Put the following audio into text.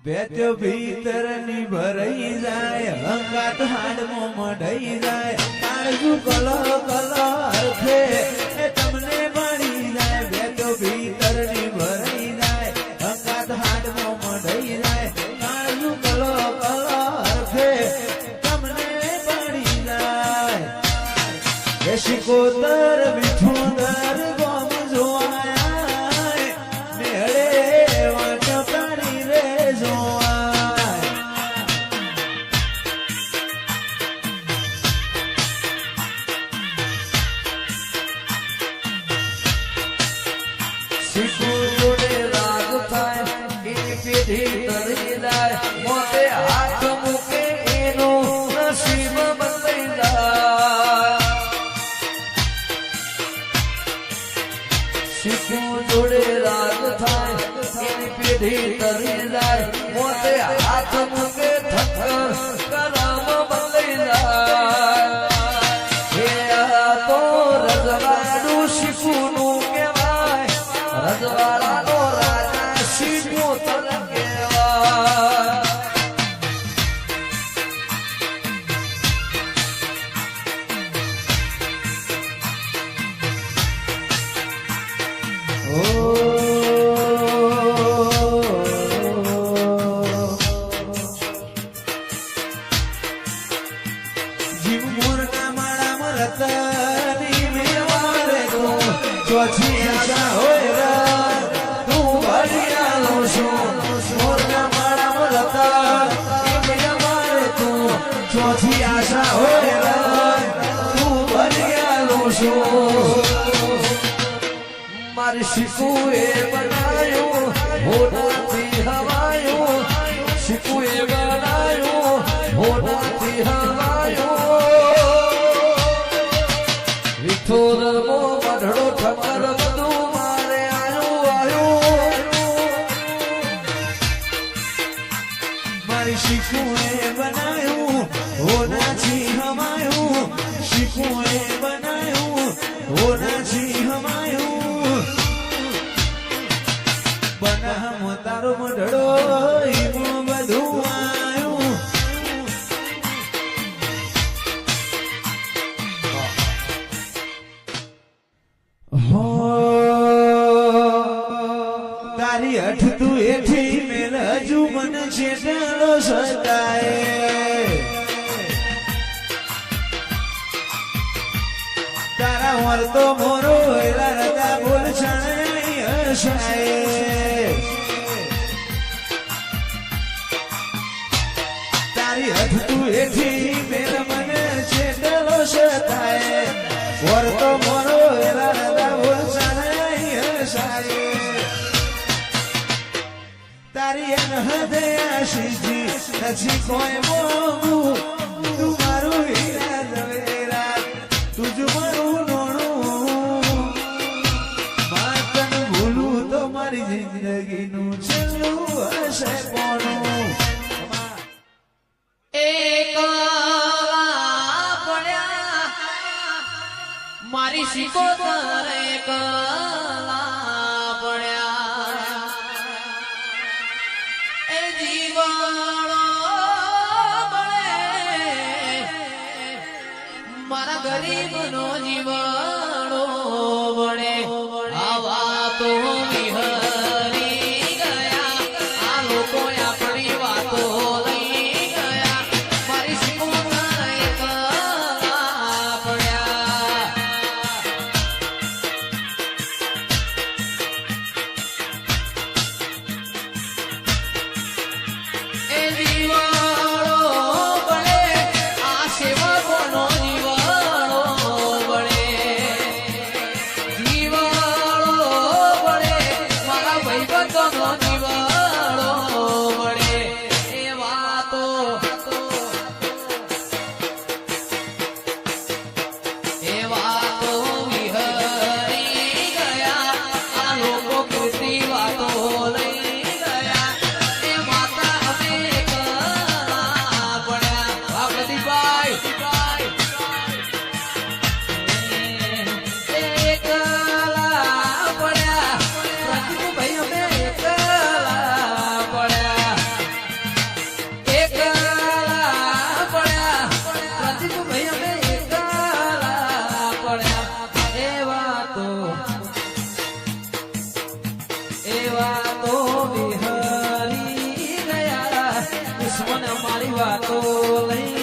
બેટ્યો ભીતરની ભરાઈ જાય હંગાત હાડમાં મઢાઈ જાય કાળજુ કલો કલો અર્થે તમને મળી જાય બેટ્યો ભીતરની ભરાઈ જાય હંગાત હાડમાં મઢાઈ જાય કાળજુ કલો કલો અર્થે તમને મળી જાય એ શિકોતર મીઠું દર ગોમ જોવાય મેળે વાંચ પાણી રે જોવાય શીખું જોડે રાગ થાય એની પેઢી તરી જાય મોતે હાથ મૂકે એનું નસીબ બદલાઈ જાય શીખું જોડે રાગ થાય એની પેઢી તરી જાય મોતે હાથ મૂકે થક્કર કરમ બદલાઈ જાય હે આ તો રજવાડું શીખુનું કહેવાય રજવાડાનો રાજા શિકોતર કહેવાય જીવ મોરના માળામાં રતની મેવારે તો ચોથી આશા હોય રા તું ભરિયાલો છું મોરના માળામાં રતની મેવારે તું ચોથી આશા હોય રા તું ભરિયાલો છું મારી શીખુએ બનાયું હોનાથી હવાયું શીખુએ બનાયું હોનાથી હવાયું વિઠોરમો મઢડો ઠક્કર બધું મારે આવ્યું મારી શીખુએ બનાયું હોનાથી હમાયું શીખુએ બનાયું હોનાથી હમાયું બનામ તારો મઢડો ઈમાં બધું આયું હો તારી હઠ તું એઠી મેલ હજુ મન છેટલો સતાય તારા વર તો મોરો હેલા રતા બોલ છણાઈ હસાય તારી હઠ તું એઠી મેલ મને છેટલો સતાય વર તો મોરો હેલા રતા બોલ છણાઈ હસાય તારી એન હદે આશીજી નથી કોઈ મોંઘું તું મારું હીરા ઝવેરા તુજ મારું નોણું માતન ભૂલું તો મારી જિંદગીનું છેલ્લું હશે કોનું મારી શિકોતર એકલા પડ્યા એ જીવાણો મળે મારા ગરીબનો જીવાણો મળે આવા તો વિહરી ગયા આ લોકો આપણી વાતો લઈ ગયા મારી શિકોતર એકલા પડ્યા એ જીવાણો બળે આ સેવકોનો જીવાણો બળે જીવાણો બળે વાતો નહીં